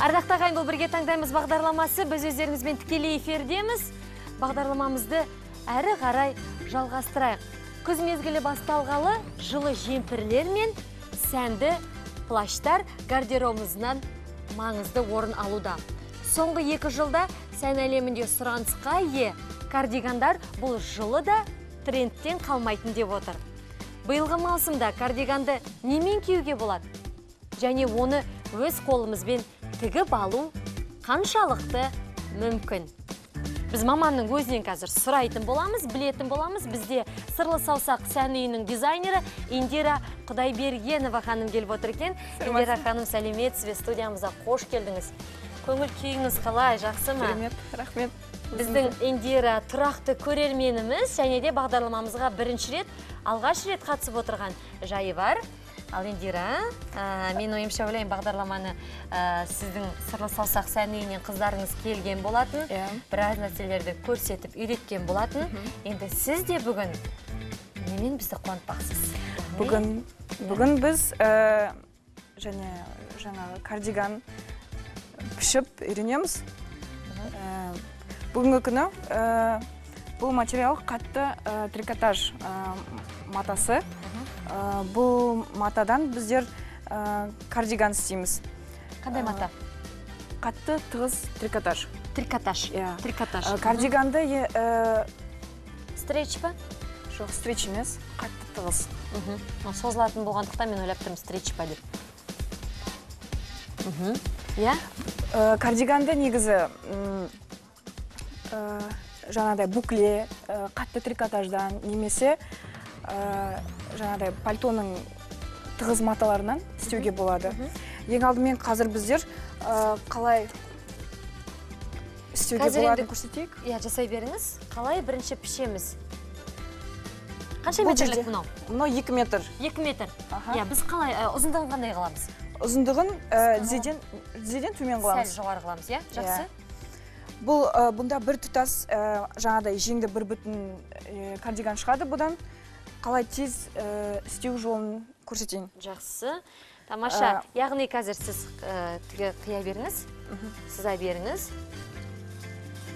Ардақты ағайын, бұл бірге таңдаймыз бағдарламасы. Біз өздеріңізбен тікелей эфирдеміз. Бағдарламамызды әрі қарай жалғастырайық. Күз мезгілі басталғалы жылы жемпірлер мен сәнді плащтар гардеробымыздан маңызды орын алуда. Соңғы 2 жылда сән әлемінде сұранысқа ие кардигандар бұл жылы да трендтен қалмайтын деп отыр. Биылғы маусымда кардиганды немен киюге болады? Және оны өз қолымызбен тігіп алу қаншалықты мүмкін? Біз маманның өзінен қазір сұрайтын боламыз, білетін боламыз. Бізде Сырлы саусақ сән үйінің дизайнері Индира Құдайбергенова ханым келіп отыр екен. Индира ханым, сәлеметсіз бе? Студиямызға қош келдіңіз. Көңіл күйіңіз қалай, жақсы ма? Керемет, рахмет. Біздің Индира тұрақты көрерменіміз, және де бағдарламамызға алғаш рет қатысып отырған жайы бар. Ал Индира, мен ойымша ойлайын, бағдарламаны сіздің Сырлы саусақ сән үйінен қыздарыңыз келген болатын, біраз нәрселерді көрсетіп үйреткен болатын. Енді сіз де бүгін немен бізді қуантпақсыз? Бүгін біз жаңа кардиган пішіп үйренеміз. Бүгінгі күні бұл материал қатты трикотаж матасы. Бұл матадан біздер кардиган істейміз. Қандай мата? Қатты тығыз трикотаж. Трикотаж. Трикотаж. Кардиганды стрейч па? Жоқ, стрейч емес, қатты тығыз. Созылатын болғандықтан мен ойлап тұрмын стрейч па деп. Кардиганды негізі жаңадай букле, қатты трикотаждан немесе жаңадай пальтоның тығыз маталарынан істеуге болады. Ең алдымен қазір біздер қалай істеуге болады көрсетейік? Жасай беріңіз. Қалай бірінші пішеміз? Қанша метрлік мұнау? Мұнау 2 метр. 2 метр. Біз қалай, ұзындығын қандай қыламыз? Ұзындығын тізеден төмен қыламыз. Сәл жоғары қыламыз, жақсы? Бұнда бір тұтас жаңадай жеңді бір бүтін кардиган шығады бұдан. Қалай тез істеу жолын көрсетейін. Жақсы. Тамаша. Яғни қазір сіз қия беріңіз. Сыза беріңіз.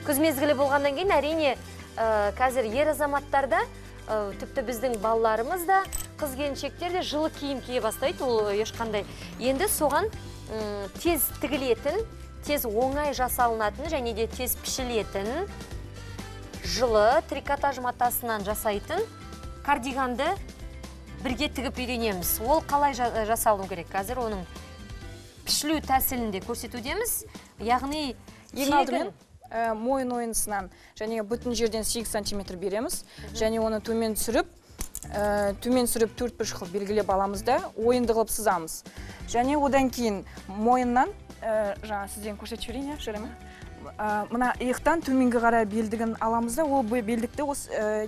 Күз мезгілі болғаннан кейін әрине қазір ер азаматтарда, тіпті біздің балаларымыз да, қыз келіншектер де жылы киім кие бастайды. Ол ешқандай. Енді соған тез тігілетін, тез оңай жасалынатын және де тез пішілетін жылы трикотаж матасынан жасайтын кардиганды бірге тігіп үйренеміз. Ол қалай жасалу керек? Қазір оның пішілу тәсілінде көрсетудеміз. Яғни ең алдымен мойын ойынсынан және бүтін жерден 8 см береміз. Және оны төмен түсіріп 4 қылып белгілеп аламыз да, ойынды қылып сызамыз. Және одан кейін мойыннан, жаңа сізден көрсетіп жіберейін, жарай ма? Мына иықтан төменгі қарай белдігін аламыз да, ол белдікті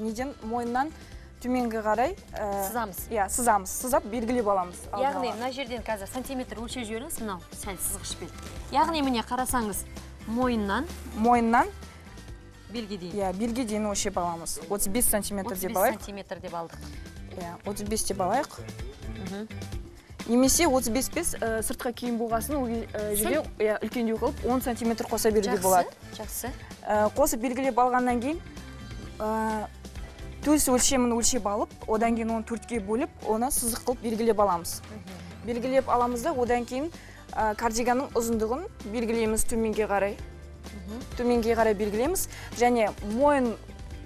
неден мойыннан төменгі қарай сызамыз. Сызап белгілеп аламыз. Яғни мына жерден қазір сантиметр өлшеп жіберіңіз, мынау сәл сызғышпен. Яғни міне қарасаңыз, мойыннан белге дейін. Белге дейін өлшеп аламыз. 35 сантиметр деп алайық. 35 сантиметр деп алдық. 35 деп алайық. Немесе 35 сыртқа киім болғасын, жерде үлкендеу қылып 10 сантиметр қоса беруге болады. Жақсы. Қосып белгілеп алғаннан кейін төс өлшемін өлшеп алып, одан кейін оны 4-ке бөліп, оны сызық қылып белгілеп аламыз. Белгілеп аламыз да, одан кейін кардиганның ұзындығын белгілейміз төменге қарай. Төменге қарай белгілейміз. Және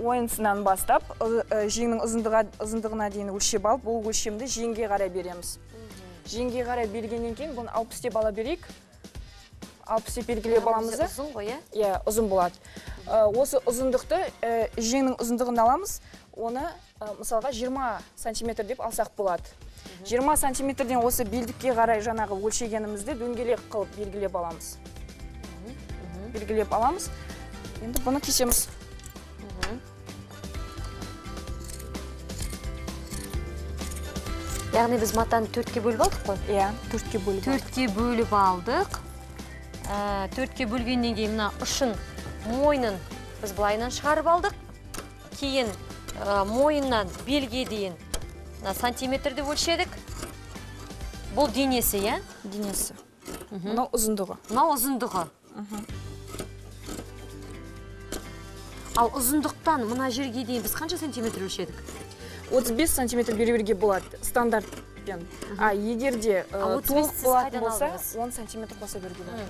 ойынсынан бастап, жеңнің ұзындығына дейін өлшеп алып, бұл өлшемді жеңге қарай береміз. Жеңге қарай бергеннен кейін, бұны 60 деп ала берейік. 60 деп белгілеп аламыз да. Ұзын ғой, ұзын болады. Осы ұзындықты, жеңнің ұзындығын аламыз, оны мысалға 20 сантиметр деп алсақ болады. 20 сантиметрден осы белдікке қарай жаңағы өлшегенімізді дөңгелек қылып белгілеп аламыз. Белгілеп аламыз. Енді бұны кесеміз. Яғни біз матаны 4-ке бөліп алдық қой? 4-ке бөліп алдық. 4-ке бөліп алдық. 4-ке бөлгеннен кейін мына ұшын, мойнын біз былайынан шығарып алдық. Кейін мойыннан белге дейін сантиметрді өлшедік. Бұл денесі, Денесі. Мынау ұзындығы. Мынау ұзындығы. Ал ұзындықтан мына жерге дейін біз қанша сантиметр өлшедік? 35 сантиметр беруге болады стандартпен. А егер де толық болатын болса, 10 сантиметр қоса беруге болады.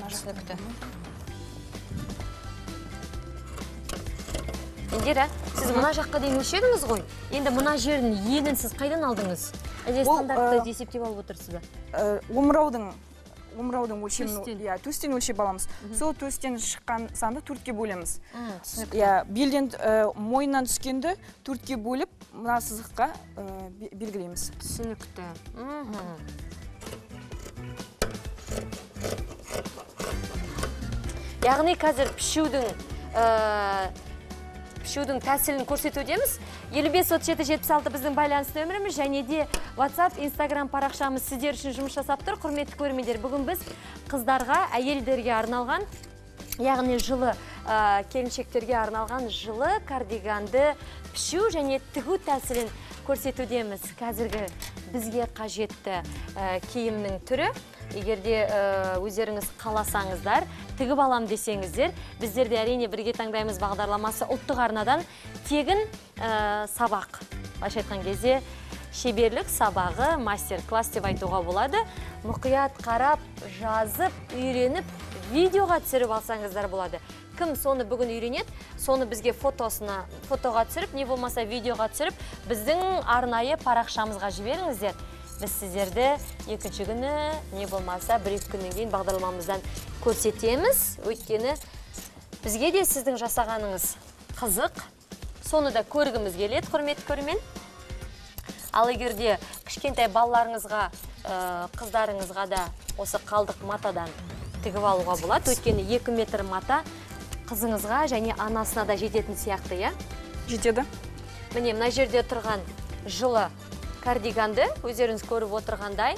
Индира, сіз мына жаққа дейін өлшедіңіз ғой. Енді мына жердің енін сіз қайдан алдыңыз? Әлде стандартты есептеп алып отырсыз ба? Омыраудың өлшемін, төстен өлшеп аламыз. Сол төстен шыққан санды төртке бөлеміз. Белден мойнынан түскенді төртке бөліп, мына сызыққа белгілейміз. Түсінікті. Яғни қазір пішудің тәсілін көрсетудеміз. 55-37-76 біздің байланыс нөміріміз, және де WhatsApp, Instagram парақшамыз сіздер үшін жұмыс жасап тұр. Құрметті көрермендер, бүгін біз қыздарға, әйелдерге арналған, яғни жылы келіншектерге арналған жылы кардиганды пішу және тігу тәсілін көрсетудеміз. Қазіргі бізге қажетті киімнің түрі. Егерде өздеріңіз қаласаңыздар, тігіп алам десеңіздер, біздерде әрине бірге таңдаймыз бағдарламасы ұлттық арнадан тегін сабақ. Былайша айтқан кезде шеберлік сабағы, мастер-класс деп айтуға болады. Мұқият қарап, жазып, үйреніп, видеоға түсіріп алсаңыздар болады. Кім соны бүгін үйренеді, соны бізге фотоға түсіріп, не болмаса видеоға түсіріп, біздің арнайы парақшамызға жіберіңіздер. Біз сіздерді екінші күні, не болмаса бір-екі күннен кейін бағдарламамыздан көрсетеміз. Өйткені бізге де сіздің жасағаныңыз қызық. Соны да көргіміз келеді, құрметті көрермен. Ал егерде кішкентай балаларыңызға, қыздарыңызға да осы қалдық матадан тігіп алуға болады. Өйткені 2 метр мата қызыңызға және анасына да жететін сияқты, иә? Жетеді. Міне, мына жерде тұрған жылы кардиганды өздеріңіз көріп отырғандай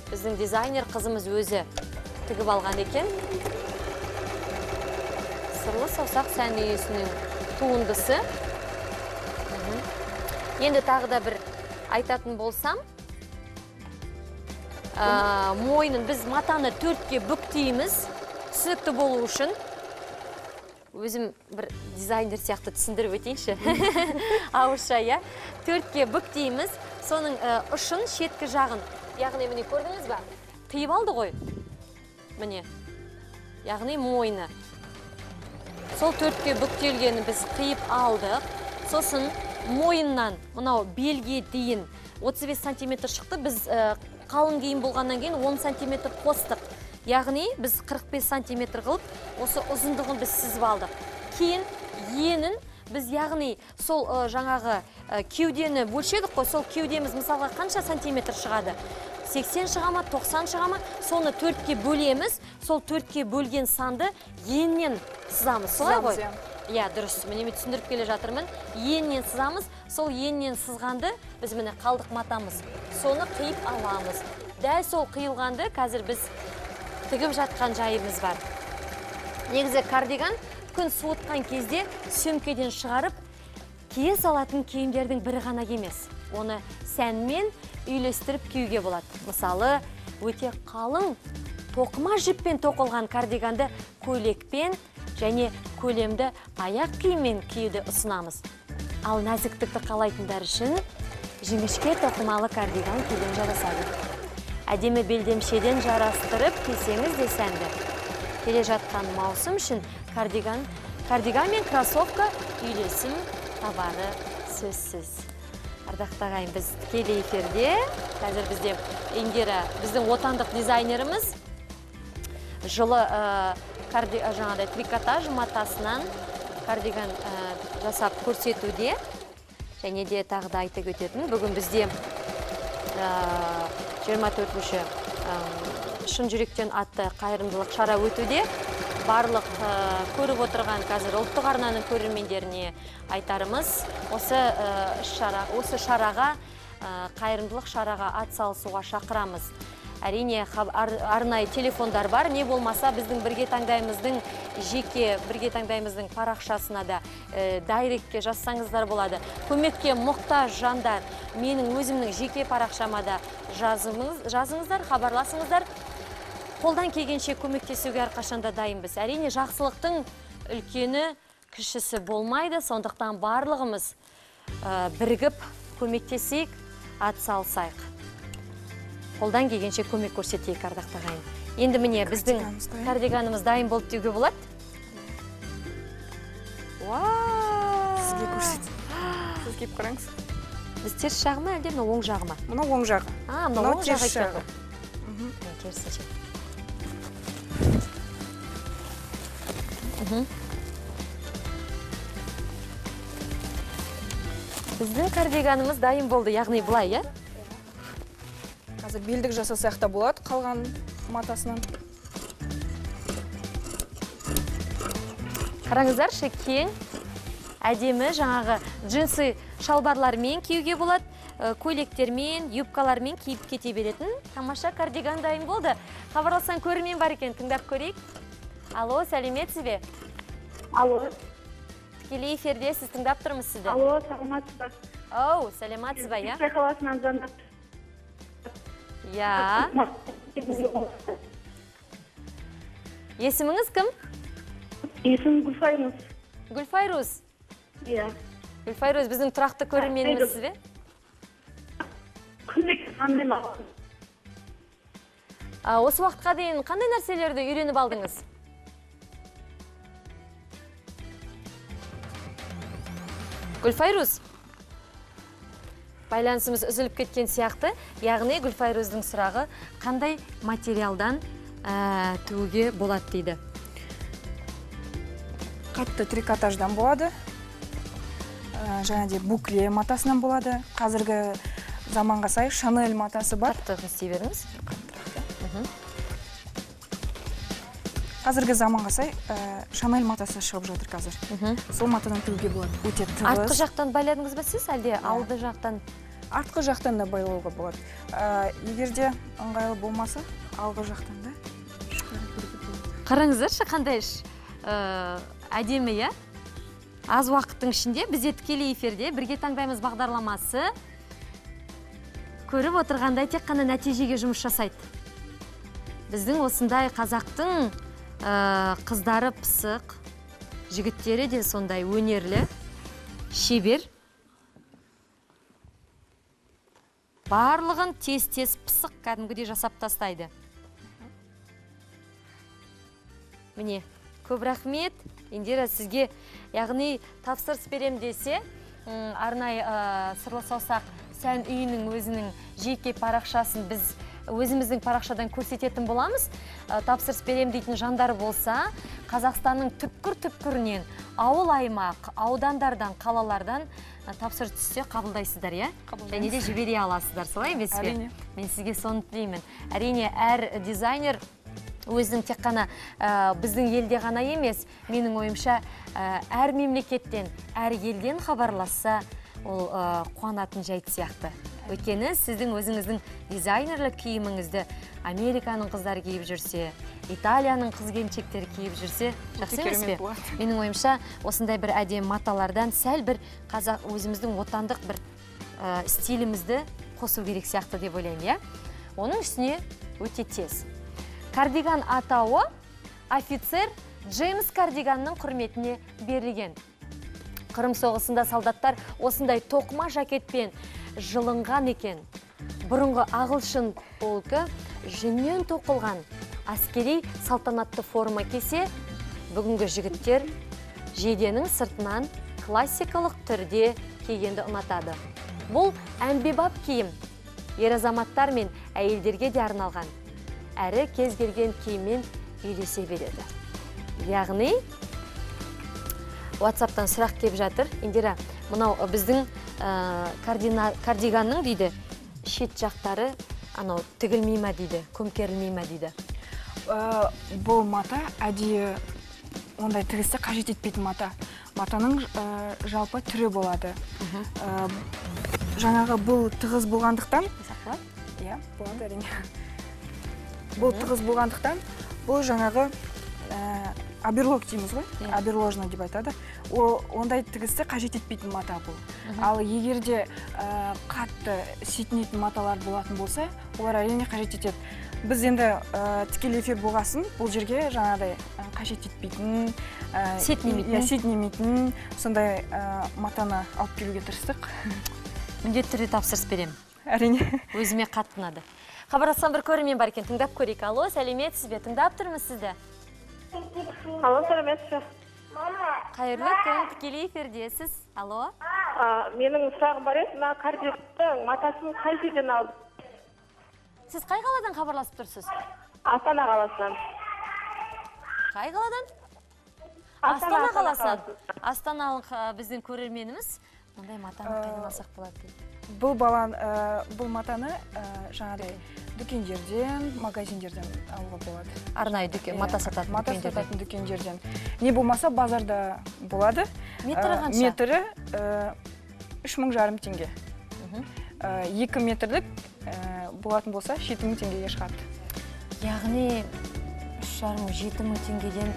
біздің дизайнер қызымыз өзі тігіп алған екен. Сырлы саусақ сән үйесінің туындысы. Енді тағы да бір айтатын болсам, мойнын біз матаны төртке бүктейміз, түсінікті болу үшін. Өзім бір дизайнер сияқты түсіндіріп өтейінші. Ауызша, иә? Төртке бүктейміз, соның ұшын, шеткі жағын. Яғни, міне көрдіңіз ба? Қиып алды ғой. Міне. Яғни, мойны. Сол төртке бүктелгені біз қиып алдық. Сосын мойыннан, мынау белге дейін 35 сантиметр шықты. Біз қалың киім болғаннан кейін 10 сантиметр қостық. Яғни, біз 45 сантиметр қылып, осы ұзындығын біз сызып алдық. Кейін енін біз, яғни, сол жаңағы кеудені бөлшедік қой, сол кеудеміз мысалға қанша сантиметр шығады? 80 шығама, 90 шығама, соны төртке бөлеміз, сол төртке бөлген санды еннен сызамыз. Солай ғой? Иә, дұрыс. Міне түсіндіріп келе жатырмын. Еннен сызамыз, сол еннен сызғанды біз міне қалдық матамыз. Соны қиып аламыз. Дәл сол қиылғанды қазір біз тігіп жатқан жайымыз бар. Негізі кардиган күн суытқан кезде сөмкеден шығарып, кие салатын киімдердің бірі ғана емес. Оны сәнмен үйлестіріп киюге болады. Мысалы, өте қалың тоқыма жіппен тоқылған кардиганды көйлекпен және көлемді аяқ киіммен киюді ұсынамыз. Ал нәзіктікті қалайтындар үшін жіңішке тоқымалы кардиган киген жарасады. Әдемі белдемшеден жарастырып кисеңіз де сәнді. Келе жатқан маусым үшін кардиган мен кроссовка үйлесім табары сөзсіз. Ардақты ағайын, біз тікелей эфирде. Қазір бізде Индира, біздің отандық дизайнеріміз жылы жаңағыдай трикотаж матасынан кардиган жасап көрсетуде. Және де тағы да айта кететін, бүгін бізде 24-ші шын жүректен атты қайырымдылық шара өтуде. Барлық көріп отырған қазір ұлттық арнаның көрермендеріне айтарымыз, осы шараға, қайырымдылық шараға атсалысуға шақырамыз. Әрине, арнайы телефондар бар, не болмаса біздің бірге таңдаймыздың парақшасына да дайректке жазсаңыздар болады. Көмекке мұқтаж жандар, менің өзімнің жеке парақшама да жазыңыздар, хабарласыңыздар. қолдан келгенше көмектесуге әрқашанда дайынбыз. Әрине жақсылықтың үлкені кішісі болмайды, сондықтан барлығымыз бірігіп көмектесейік, атсалысайық. Қолдан келгенше көмек көрсетейік, ардақты ағайын. Енді міне біздің кардиганымыз дайын болды деуге болады. Сізге көрсет. Сіз кеп қараңыз. Біз теріс жағы ма, әлде мына оң жағы ма? Мына оң жағы. Мына оң жағы екен. Керісінше. Біздің кардиганымыз дайын болды, яғни бұлай, е? Қазір белдік жасасақ та болады, қалған матасынан. Қараңыздаршы, кең, әдемі, жаңағы джинсы шалбарлармен киюге болады, көйлектермен, юбкалармен киіп кете беретін тамаша кардиган дайын болды. Хабарласқан көрермен бар екен, тыңдап көрейік. Алло, сәлеметсіз бе? Алло. Тікелей эфирде сіз тыңдап тұрмыз сізді. Алло, саламатсыз ба? Оу, сәлематсыз ба, я? Қаласынан звондап. Я. Есіміңіз кім? Есімім Гүлфайрус. Гүлфайрус. Иә. Гүлфайрус, біздің тұрақты көрерменімізсіз бе? Күндік қандай маған? Осы уақытқа дейін қандай нәрселерді үйреніп алдыңыз? Гүлфайрус, байланысымыз үзіліп кеткен сияқты, яғни Гүлфайруздың сұрағы қандай материалдан тігуге болады дейді. Қатты трикотаждан болады. Және де букле матасынан болады. Қазіргі заманға сай Шанель матасы бар. Қатты істей беріңіз. Қазіргі заманға сай Шанель матасы шығып жатыр қазір. Сол матадан тігуге болады. Өте тығыз. Артқы жақтан байладыңыз ба сіз, әлде алды жақтан? Артқы жақтан да байлауға болады. Егерде ыңғайлы болмаса, алғы жақтан да шығарып беруге болады. Қараңыздаршы, қандай әдемі, я? Аз уақыттың ішінде бізде тікелей эфирде бірге таңдаймыз бағдарламасы көріп отырғандай тек қана нәтижеге жұмыс жасайды. Біздің осындай қазақтың қыздары пысық, жігіттері де сондай өнерлі, шебер. Барлығын тез-тез пысық кәдімгідей жасап тастайды. Міне, көп рахмет. Индира, сізге, яғни тапсырыс берем десе, арнай сырлы саусақ сән үйінің өзінің жеке парақшасын біз өзіміздің парақшадан көрсететін боламыз. Тапсырыс берем дейтін жандар болса, Қазақстанның түпкір-түпкірінен, ауыл аймақ, аудандардан, қалалардан тапсырыс түссе қабылдайсыздар, я? Және де жібере аласыздар, солай емес пе? Әрине. Мен сізге соны тілеймін. Әрине, әр дизайнер өзінің тек қана біздің елде ғана емес, менің ойымша әр мемлекеттен, әр елден хабарласса, ол қуанатын жайт сияқты. Өйткені сіздің өзіңіздің дизайнерлік киіміңізді Американың қыздары киіп жүрсе, Италияның қыз-келіншектері киіп жүрсе, жақсы емес пе? Менің ойымша, осындай бір әдемі маталардан сәл бір қазақ өзіміздің отандық бір стилімізді қосу керек сияқты деп ойлаймын, я? Оның үстіне өте тез. Кардиган атауы офицер Джеймс Кардиганның құрметіне берілген. Қырым соғысында солдаттар осындай тоқыма жакетпен жылынған екен. Бұрынғы ағылшын полкі жүннен тоқылған әскери салтанатты форма кесе, бүгінгі жігіттер жейденің сыртынан классикалық түрде кигенді ұнатады. Бұл әмбебап киім, ер азаматтар мен әйелдерге де арналған. Әрі кез келген киіммен үйлесе береді. Яғни, WhatsApp-тан сұрақ кеп жатыр. Индира, мынау біздің кардиганның дейді, шет жақтары тігілмей ма дейді, көмкерілмей ма дейді. Бұл мата әдейі ондай тігісті қажет етпейтін мата. Матаның жалпы түрі болады. Жаңағы бұл тығыз болғандықтан, болады әрине. Бұл тығыз болғандықтан, бұл жаңағы аберлог дейміз ғой, аберложно деп айтады. Ондай тігісті қажет етпейтін мата бұл. Ал егерде қатты сетінетін маталар болатын болса, олар әрине қажет етеді. Біз енді тікелей эфир болғасын, бұл жерге жаңағыдай қажет етпейтін, сетінемейтін, сондай матаны алып келуге тырыстық. Міндетті түрде тапсырыс беремін. Әрине. Өзіме қатты ұнады. Хабарласқан бір көрермен бар екен, тыңдап көрейік. Алло, сәлеметсіз бе? Тыңдап тұрмыз сізді. Алло, сәлеметсіз. Қайырлы күн, тікелей эфирдесіз. Алло. Менің сұрағым бар еді, мына кардиогтың матасын қай жерден алды? Сіз қай қаладан хабарласып тұрсыз? Астана қаласынан. Қай қаладан? Астана қаласынан. Астаналық біздің көрерменіміз. Мұндай матаны қайдан алсақ болады дейді. Бұл матаны жаңағыдай дүкендерден, магазиндерден алуға болады. Арнайы дүкен, мата сататын дүкендерден. Не болмаса базарда болады. Метрі қанша? Метрі 3,5 теңге. 2 метрлік болатын болса 7,000 теңгеге шығады. Яғни 3,5-7,000 теңгеден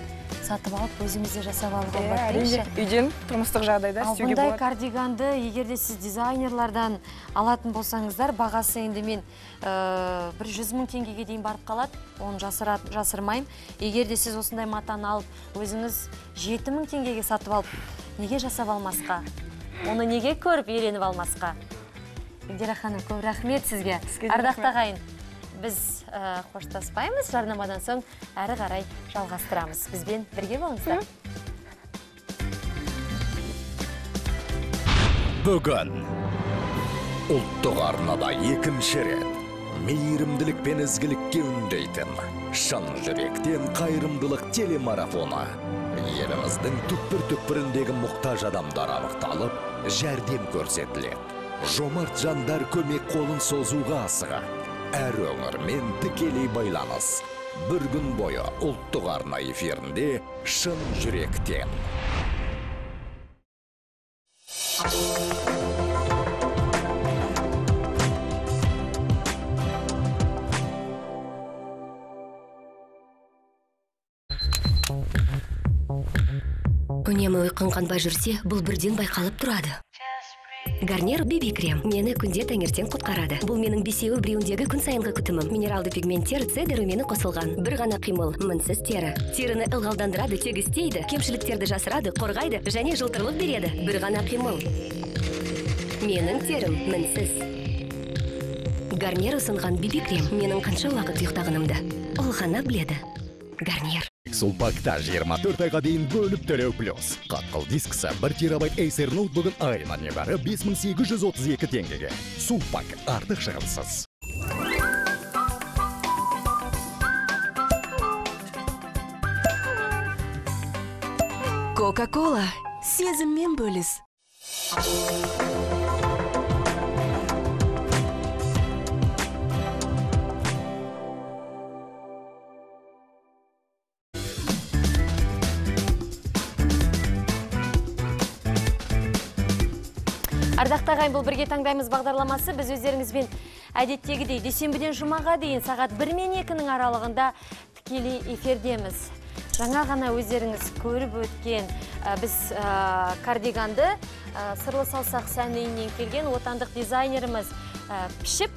сатып алып, өзімізде жасап алуға болады. Үйден тұрмыстық жағдайда істеуге болады. Бұндай кардиганды егерде сіз дизайнерлардан алатын болсаңыздар, бағасы енді мен 100,000 теңгеге дейін барып қалады, оны жасырмайым. Егерде сіз осындай матаны алып, өзіңіз 7,000 теңгеге сатып алып, неге жасап алмасқа? Оны неге көріп үйреніп алмасқа? Индира ханым, көп рахмет сізге. Ардақты ағайын, біз қоштаспаймыз, жарнамадан соң әрі қарай жалғастырамыз. Бізбен бірге болыңыздар. Бүгін ұлттық арнада екінші рет мейірімділік пен ізгілікке үндейтін шын жүректен қайырымдылық телемарафоны. Еліміздің түкпір-түкпіріндегі мұқтаж адамдар анықталып, жәрдем көрсетіледі. Жомарт жандар көмек қолын созуға асыға. Әр өңірмен тікелей байланыс. Бір күн бойы ұлттық арна эфирінде шын жүректен. Үнемі ұйқың қанбай жүрсе, бұл бірден байқалып тұрады. Гарнир BB крем мені күнде таңертең құтқарады. Бұл менің бесеуі біреуіндегі күн сайынғы күтімім. Минералды пигменттер С дәрумені қосылған. Бір ғана қимыл, мінсіз тері. Теріні ылғалдандырады, тегістейді, кемшіліктерді жасырады, қорғайды және жылтырлық береді. Бір ғана қимыл. Менің терім мінсіз. Гарнир ұсынған BB крем менің қанша уақыт ұйықтағанымды. Ол ғана біледі. Гарнир. Сулпакта 24 айға дейін бөліп төлеу плюс. Қатқыл дискісі 1 терабайт Acer ноутбугын айына небәрі 5832 теңгеге. Сулпак артық шығынсыз. Кока-кола. Сезіммен бөліс. Ардақты ағайын, бұл бірге таңдаймыз бағдарламасы. Біз өздеріңізбен әдеттегідей дүйсенбіден жұмаға дейін сағат 1 мен 2-нің аралығында тікелей эфирдеміз. Жаңа ғана өздеріңіз көріп өткен біз кардиганды сырлы саусақ сәнінен келген отандық дизайнеріміз пішіп,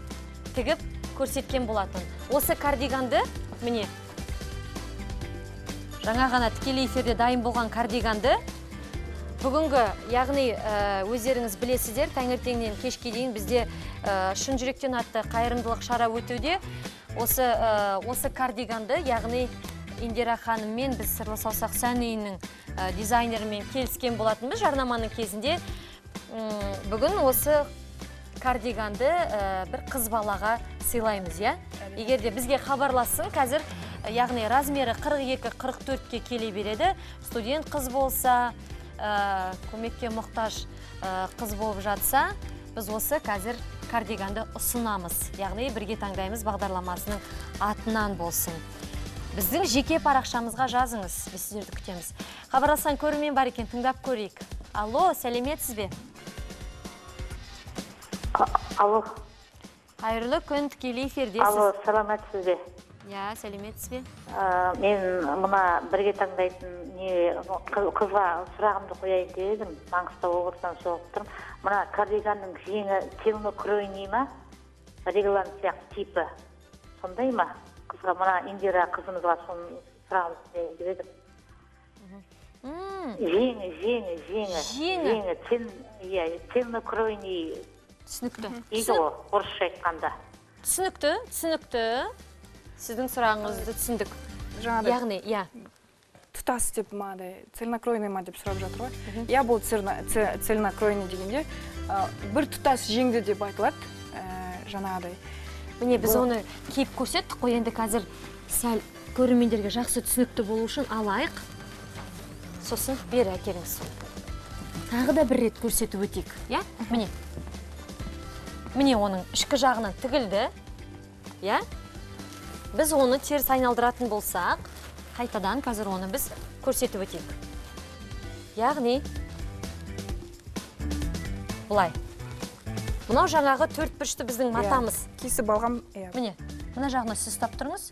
тігіп көрсеткен болатын. Осы кардиганды, міне, жаңа ғана тікелей эфирде дайын болған кардиганды бүгінгі, яғни өздеріңіз білесіздер, таңертеңнен кешке дейін бізде шын жүректен атты қайырымдылық шара өтуде. Осы кардиганды, яғни Индира ханыммен біз сырлы саусақ сән үйінің дизайнерімен келіскен болатынбыз жарнаманың кезінде. Бүгін осы кардиганды бір қыз балаға сыйлаймыз, я? Егерде бізге хабарласын, қазір, яғни размері 42-44-ке келе береді. Студент қыз болса, көмекке мұқтаж қыз болып жатса, біз осы қазір кардиганды ұсынамыз. Яғни бірге таңдаймыз бағдарламасының атынан болсын. Біздің жеке парақшамызға жазыңыз, біз сіздерді күтеміз. Хабарласқан көрермен бар екен, тыңдап көрейік. Алло, сәлеметсіз бе? Алло. Қайырлы күн, тікелей эфирдесіз. Алло, саламатсыз бе? Я, сәлеметсіз бе? Мен мұна бірге таңдайтын қызға сұрағымды қояйын дедім. Маңғыстау облысынан соғып тұрмын. Мұна кардиганның жеңі темі кройни ма? Реглан сияқты типі. Сондай ма? қызға, мына Индира қызымызға соны сұрағымыз келіп едім. Жеңі, цельнокройный Түсінікті. дейді ғой, орысша айтқанда. Түсінікті. Сіздің сұрағыңызды түсіндік. Жаңағыдай Яғни, тұтас деп мағыдай, цельнокройный ма деп сұрап жатыр ғой. Я бұл цельнокройный дегенде бір тұтас жеңді деп айтылады. Жаңағыдай. міне біз оны кейіп көрсеттік қой, енді қазір сәл көрермендерге жақсы түсінікті болу үшін алайық. Сосын бері әкеліңіз. Тағы да бір рет көрсетіп өтейік, иә? Міне оның ішкі жағынан тігілді, иә? Біз оны теріс айналдыратын болсақ, қайтадан қазір оны біз көрсетіп өтейік. Яғни, бұлай. Мынау жаңағы төрт бұрышты біздің матамыз. Кесіп алған. Міне, мына жағына сіз ұстап тұрыңыз.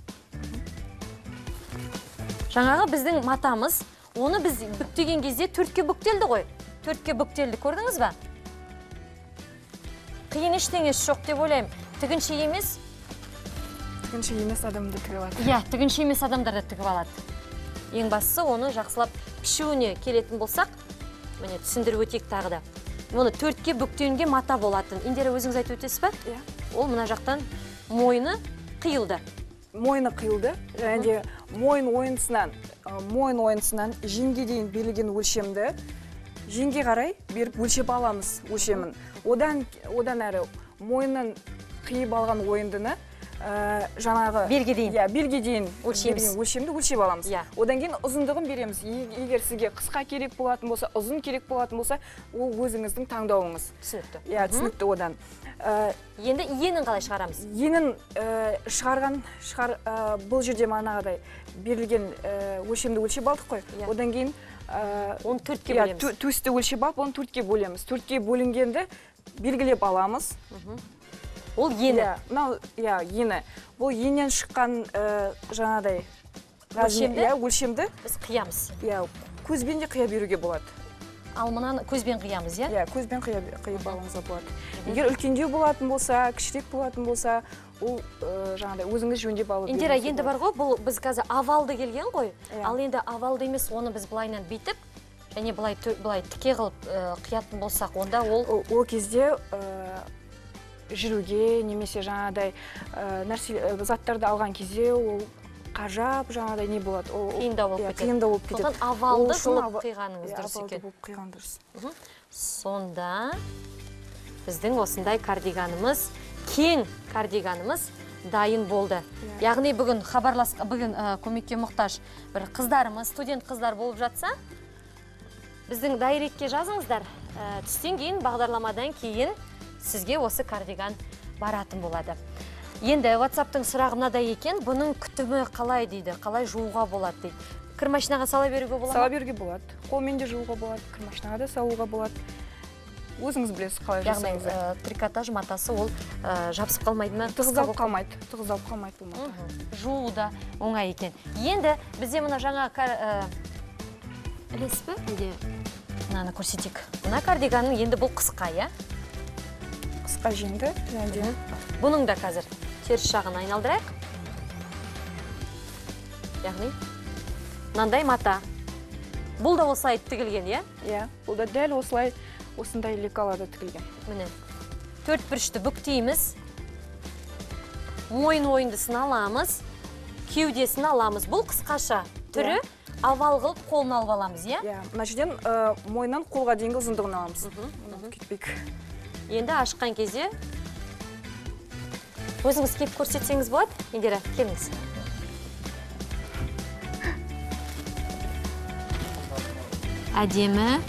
Жаңағы біздің матамыз, оны біз бүктеген кезде төртке бүктелді ғой. Төртке бүктелді, көрдіңіз ба? Қиын ештеңесі жоқ деп ойлаймын. Тігінші емес? Тігінші емес адамды тігіп алады. Иә, тігінші емес адамдарды тігіп алады. Ең бастысы оны жақсылап пішуіне келетін болсақ, міне түсіндіріп өтейік тағы да. Оны төртке бүктеуінге мата болатын. Индира, өзіңіз айтып өтесіз ба? Иә. Ол мына жақтан мойны қиылды. Мойны қиылды, және мойын ойынсынан жеңге дейін берілген өлшемді жеңге қарай беріп өлшеп аламыз өлшемін. Одан әрі мойыннан қиып алған ойындыны жаңағы белге дейін. Иә, белге дейін өлшемді өлшеп аламыз. Иә. Одан кейін ұзындығын береміз. Егер сізге қысқа керек болатын болса, ұзын керек болатын болса, ол өзіңіздің таңдауыңыз. Түсінікті. Иә, түсінікті одан. Енді иенін қалай шығарамыз? Иенін бұл жерде манағыдай берілген өлшемді өлшеп алдық қой. Одан кейін оны төртке бөлеміз. Төсті өлшеп алып, оны төртке бөлеміз. Төртке бөлінгенді белгілеп аламыз. Ол ені. Ені. Бұл енен шыққан жаңағыдай өлшемді біз қиямыз. Көзбен де қия беруге болады. Ал мұнан көзбен қиямыз, иә? Иә, көзбен қиып алыңызға болады. Егер үлкендеу болатын болса, кішірек болатын болса, ол жаңағыдай өзіңіз жөндеп алып. Индира, енді бар ғой, бұл біз қазір авалды келген ғой. Ал енді авалды емес, оны біз былайынан бейтіп, және былай тіке қылып қиятын болсақ, онда ол кезде жүруге, немесе жаңағыдай заттарды алған кезде ол қажап жаңағыдай не болады. Қиындау болып кетеді. Сондықтан авалды қылып қиғаныңыз дұрыс екен. Қиған дұрыс. Сонда біздің осындай кардиганымыз, кең кардиганымыз дайын болды. Яғни бүгін көмекке мұқтаж бір қыздарымыз, студент қыздар болып жатса, біздің дайрекке жазыңыздар. Түстен кейін, бағдарламадан кейін сізге осы кардиган баратын болады. Енді WhatsApp-тың сұрағына да екен, бұның күтімі қалай дейді, қалай жууға болады дейді. Кір машинаға сала беруге болады? Сала беруге болады. Қолмен де жууға болады, кір машинаға да салуға болады. Өзіңіз білесіз қалай жасаңыз. Яғни трикотаж матасы ол жабысып қалмайды ма? Тығыздалып қалмайды. Тығыздалып қалмайды бұл мата. Жуу да оңай екен. Енді бізде мұна жаңа ілес пе? Мынаны көрсетейік. Мына кардиганның енді бұл қысқа, иә? Қысқа жеңді. Бұның да қазір теріс жағын айналдырайық. Яғни, мынандай мата. Бұл да осылай тігілген, иә? Иә, бұл да дәл осындай лекалада тігілген. Міне, төрт бұрышты бүктейміз. Мойын ойындысын аламыз. Кеудесін аламыз. Бұл қысқаша түрі авал қылып қолын алып аламыз, иә? Иә, мына жерден мойыннан қолға дейінгі ұзындығын аламыз. Кетпейік. Енді ашқан кезде өзіңіз кеп көрсетсеңіз болады. Индира, келіңіз. Әдемі